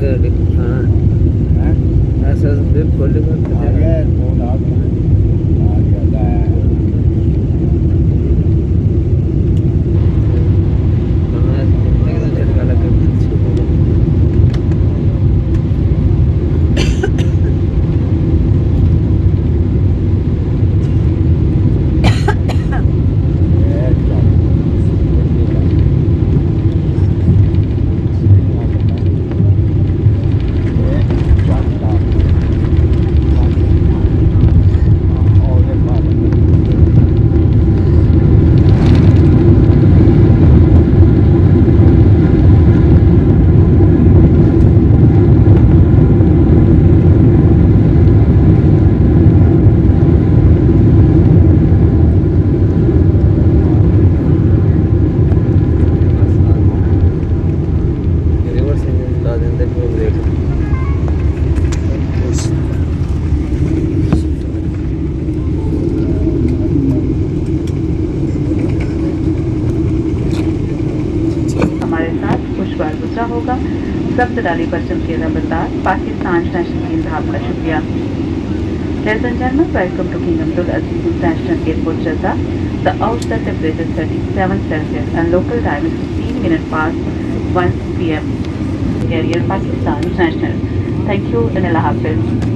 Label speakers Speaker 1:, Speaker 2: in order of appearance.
Speaker 1: गाड़ी हाँ ऐसा फिर खोली बात
Speaker 2: आ गया एयरपोर्ट आ गया है
Speaker 1: एकदम झटका लग गया
Speaker 3: दूसरा होगा सब्त डाली पर चमके नंबरदार पाकिस्तान नेशनल गेम आपका शुक्रिया। Ladies and gentlemen, welcome to King Abdul Aziz International Airport, Jeddah. The outside temperature is 37 Celsius and local time is 15 minutes past 1 p.m. Carrier Pakistan National. Thank you and Allah Hafiz.